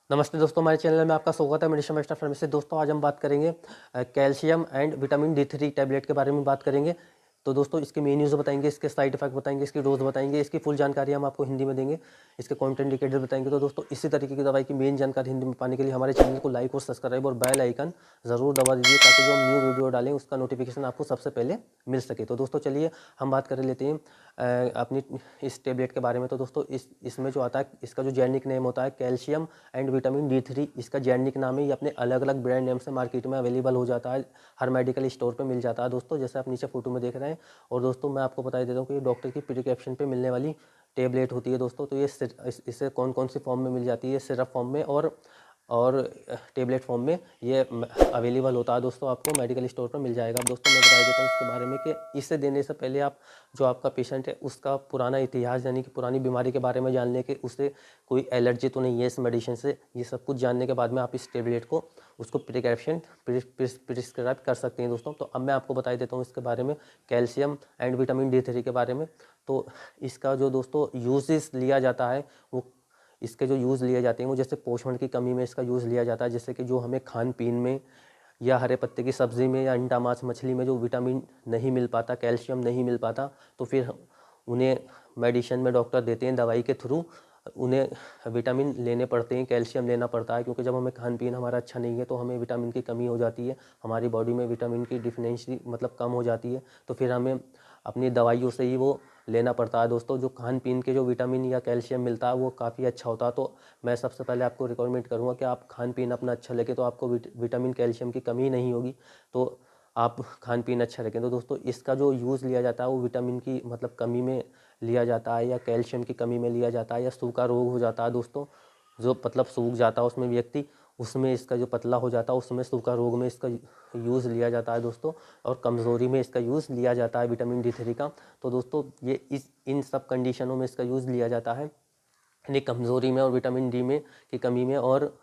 नमस्ते दोस्तों, हमारे चैनल में आपका स्वागत है। Medicine master pharmacy. दोस्तों आज हम बात करेंगे calcium and vitamin D3 tablet के बारे में बात करेंगे। तो दोस्तों इसके मेन यूज़ बताएंगे, इसके साइड इफेक्ट बताएंगे, इसकी डोज बताएंगे, इसकी फुल जानकारी हम आपको हिंदी में देंगे, इसके कॉन्टेंट इंडिकेटर बताएंगे। तो दोस्तों इसी तरीके की दवाई की मेन जानकारी हिंदी में पाने के लिए हमारे चैनल को लाइक और सब्सक्राइब और बेल आइकन ज़रूर दबा दीजिए, ताकि जो हम न्यू वीडियो डालें उसका नोटिफिकेशन आपको सबसे पहले मिल सके। तो दोस्तों चलिए हम बात कर लेते हैं अपनी इस टेबलेट के बारे में। तो दोस्तों इसमें जो आता है, इसका जो जेनेरिक नेम होता है कैल्शियम एंड विटामिन D3, इसका जेनेरिक नाम है। ये अपने अलग अलग ब्रांड नेम से मार्केट में अवेलेबल हो जाता है, हर मेडिकल स्टोर पे मिल जाता है दोस्तों, जैसे आप नीचे फोटो में देख रहे हैं। और दोस्तों मैं आपको बता देता हूँ कि ये डॉक्टर की प्रिस्क्रिप्शन पे मिलने वाली टेबलेट होती है दोस्तों। तो ये इसे कौन कौन सी फॉर्म में मिल जाती है, सिरप फॉर्म में और टेबलेट फॉर्म में ये अवेलेबल होता है दोस्तों, आपको मेडिकल स्टोर पर मिल जाएगा। अब दोस्तों मैं बता देता हूँ इसके बारे में कि इसे देने से पहले आप जो आपका पेशेंट है उसका पुराना इतिहास, यानी कि पुरानी बीमारी के बारे में जान लें कि उसे कोई एलर्जी तो नहीं है इस मेडिसिन से। ये सब कुछ जानने के बाद में आप इस टेबलेट को उसको प्रिस्क्राइब कर सकते हैं दोस्तों। तो अब मैं आपको बता देता हूँ इसके बारे में, कैल्शियम एंड विटामिन D3 के बारे में। तो इसका जो दोस्तों यूजेस लिया जाता है, वो इसके जो यूज़ लिए जाते हैं वो जैसे पोषण की कमी में इसका यूज़ लिया जाता है। जैसे कि जो हमें खान पीन में या हरे पत्ते की सब्ज़ी में या अंडा मांस मछली में जो विटामिन नहीं मिल पाता, कैल्शियम नहीं मिल पाता, तो फिर उन्हें मेडिसिन में डॉक्टर देते हैं, दवाई के थ्रू उन्हें विटामिन लेने पड़ते हैं, कैल्शियम लेना पड़ता है। क्योंकि जब हमें खान पीन हमारा अच्छा नहीं है तो हमें विटामिन की कमी हो जाती है, हमारी बॉडी में विटामिन की डिफिशिएंसी मतलब कम हो जाती है। तो फिर हमें अपनी दवाइयों से ही वो लेना पड़ता है दोस्तों। जो खान पीन के जो विटामिन या कैल्शियम मिलता है वो काफ़ी अच्छा होता है। तो मैं सबसे पहले आपको रिकमेंड करूँगा कि आप खान पीन अपना अच्छा लगे तो आपको विटामिन कैल्शियम की कमी नहीं होगी, तो आप खान पीन अच्छा रखें। तो दोस्तों इसका जो यूज़ लिया जाता है वो विटामिन की मतलब कमी में लिया जाता है, या कैल्शियम की कमी में लिया जाता है, या सूखा रोग हो जाता है दोस्तों, जो मतलब सूख जाता है उसमें व्यक्ति, उसमें इसका जो पतला हो जाता है उसमें सूखा रोग में इसका यूज़ लिया जाता है दोस्तों। और कमज़ोरी में इसका यूज़ लिया जाता है विटामिन D3 का। तो दोस्तों ये इन सब कंडीशनों में इसका यूज़ लिया जाता है, यानी कमज़ोरी में और विटामिन डी में की कमी में, और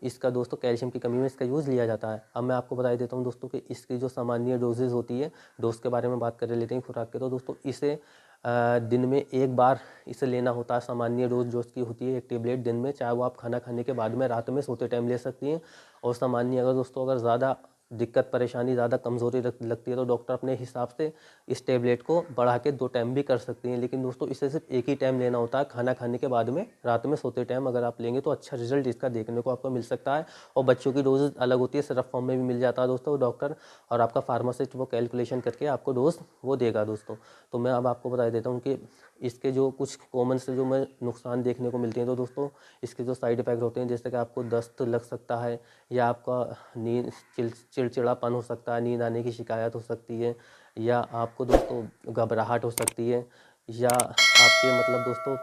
इसका दोस्तों कैल्शियम की कमी में इसका यूज़ लिया जाता है। अब मैं आपको बता देता हूँ दोस्तों कि इसकी जो सामान्य डोजेज़ होती है, डोज के बारे में बात कर लेते हैं खुराक के। तो दोस्तों इसे दिन में एक बार इसे लेना होता है। सामान्य डोज जो इसकी होती है, एक टेबलेट दिन में, चाहे वो आप खाना खाने के बाद में, रात में सोते टाइम ले सकती हैं। और सामान्य अगर दोस्तों अगर ज़्यादा दिक्कत परेशानी, ज़्यादा कमज़ोरी लगती है तो डॉक्टर अपने हिसाब से इस टेबलेट को बढ़ा के 2 टाइम भी कर सकती हैं। लेकिन दोस्तों इसे सिर्फ एक ही टाइम लेना होता है, खाना खाने के बाद में, रात में सोते टाइम अगर आप लेंगे तो अच्छा रिजल्ट इसका देखने को आपको मिल सकता है। और बच्चों की डोज अलग होती है, सिरप फॉर्म में भी मिल जाता है दोस्तों। डॉक्टर और आपका फार्मासिस्ट वो कैलकुलेशन करके आपको डोज वो देगा दोस्तों। तो मैं अब आपको बता देता हूँ कि इसके जो कुछ कॉमन से जो मैं नुकसान देखने को मिलते हैं, तो दोस्तों इसके जो साइड इफेक्ट होते हैं, जैसे कि आपको दस्त लग सकता है, या आपका नींद चिड़चिड़ापन हो सकता है, नींद आने की शिकायत हो सकती है, या आपको दोस्तों घबराहट हो सकती है, या आपके मतलब दोस्तों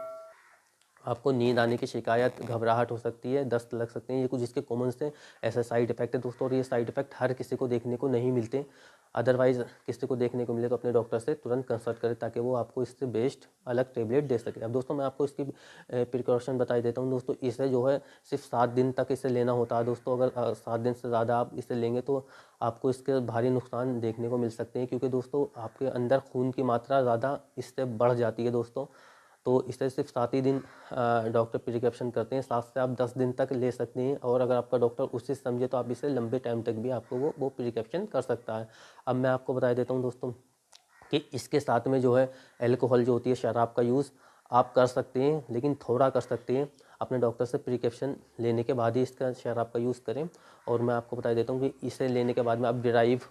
आपको नींद आने की शिकायत, घबराहट हो सकती है, दस्त लग सकते हैं। ये कुछ इसके कॉमन से ऐसे साइड इफेक्ट है दोस्तों। और ये साइड इफेक्ट हर किसी को देखने को नहीं मिलते, अदरवाइज़ किसी को देखने को मिले तो अपने डॉक्टर से तुरंत कंसल्ट करें, ताकि वो आपको इससे बेस्ट अलग टेबलेट दे सके। अब दोस्तों मैं आपको इसकी प्रिकॉशन बता देता हूँ दोस्तों। इसे जो है सिर्फ 7 दिन तक इसे लेना होता है दोस्तों। अगर 7 दिन से ज़्यादा आप इसे लेंगे तो आपको इसके भारी नुकसान देखने को मिल सकते हैं, क्योंकि दोस्तों आपके अंदर खून की मात्रा ज़्यादा इससे बढ़ जाती है दोस्तों। तो इसे सिर्फ 7 ही दिन डॉक्टर प्रिस्क्रिप्शन करते हैं, 7 से आप 10 दिन तक ले सकते हैं। और अगर आपका डॉक्टर उचित समझे तो आप इसे लंबे टाइम तक भी आपको वो प्रिस्क्रिप्शन कर सकता है। अब मैं आपको बता देता हूँ दोस्तों कि इसके साथ में जो है अल्कोहल जो होती है, शराब का यूज़ आप कर सकते हैं, लेकिन थोड़ा कर सकते हैं। अपने डॉक्टर से प्रिस्क्रिप्शन लेने के बाद ही इसका शराब का यूज़ करें। और मैं आपको बता देता हूँ कि इसे लेने के बाद में आप ड्राइव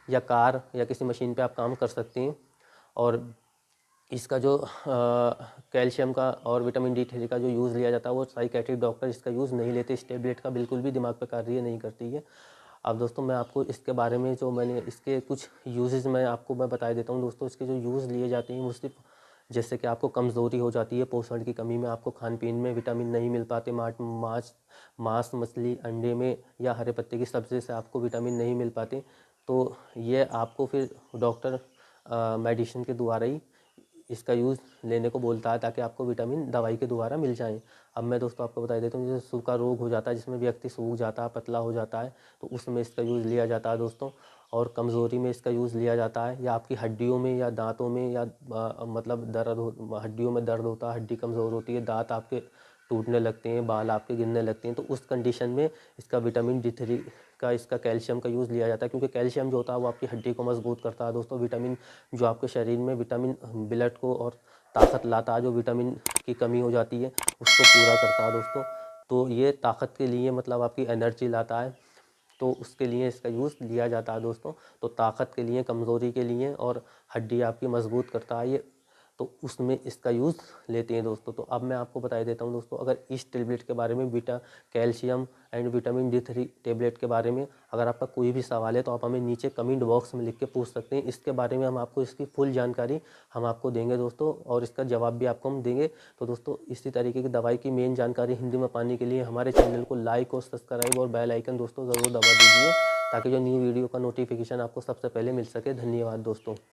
या कार या किसी मशीन पे आप काम कर सकते हैं। और इसका जो कैल्शियम का और विटामिन D3 का जो यूज़ लिया जाता है, वो साइकेट्रिक डॉक्टर इसका यूज़ नहीं लेते। इस टेबलेट का बिल्कुल भी दिमाग पे कार्य नहीं करती है। अब दोस्तों मैं आपको इसके बारे में जो मैंने इसके कुछ यूजेस मैं बता देता हूँ दोस्तों। इसके जो यूज़ लिए जाते हैं वो सिर्फ, जैसे कि आपको कमज़ोरी हो जाती है पोषण की कमी में, आपको खान पीन में विटामिन नहीं मिल पाते, मांस मछली अंडे में या हरे पत्ते की सब्ज़ी से आपको विटामिन नहीं मिल पाते, तो ये आपको फिर डॉक्टर मेडिसिन के द्वारा ही इसका यूज़ लेने को बोलता है, ताकि आपको विटामिन दवाई के द्वारा मिल जाए। अब मैं दोस्तों आपको बता देता हूँ, जैसे सूखा रोग हो जाता है, जिसमें व्यक्ति सूख जाता है, पतला हो जाता है, तो उसमें इसका यूज़ लिया जाता है दोस्तों। और कमज़ोरी में इसका यूज़ लिया जाता है, या आपकी हड्डियों में या दांतों में या मतलब हड्डियों में दर्द होता है, हड्डी कमज़ोर होती है, दांत आपके टूटने लगते हैं, बाल आपके गिरने लगते हैं, तो उस कंडीशन में इसका विटामिन D3 का, इसका कैल्शियम का यूज़ लिया जाता है, क्योंकि कैल्शियम जो होता है वो आपकी हड्डी को मजबूत करता है दोस्तों। विटामिन जो आपके शरीर में विटामिन ब्लड को और ताकत लाता है, जो विटामिन की कमी हो जाती है उसको पूरा करता है दोस्तों। तो ये ताकत के लिए मतलब आपकी एनर्जी लाता है, तो उसके लिए इसका यूज़ लिया जाता है दोस्तों। तो ताकत के लिए, कमज़ोरी के लिए और हड्डी आपकी मजबूत करता है ये, तो उसमें इसका यूज़ लेते हैं दोस्तों। तो अब मैं आपको बता देता हूँ दोस्तों, अगर इस टेबलेट के बारे में, calcium and vitamin D3 tablet के बारे में अगर आपका कोई भी सवाल है तो आप हमें नीचे कमेंट बॉक्स में लिख के पूछ सकते हैं। इसके बारे में हम आपको इसकी फुल जानकारी हम आपको देंगे दोस्तों, और इसका जवाब भी आपको हम देंगे। तो दोस्तों इसी तरीके की दवाई की मेन जानकारी हिंदी में पाने के लिए हमारे चैनल को लाइक और सब्सक्राइब और बेल आइकन दोस्तों ज़रूर दबा दीजिए, ताकि जो न्यू वीडियो का नोटिफिकेशन आपको सबसे पहले मिल सके। धन्यवाद दोस्तों।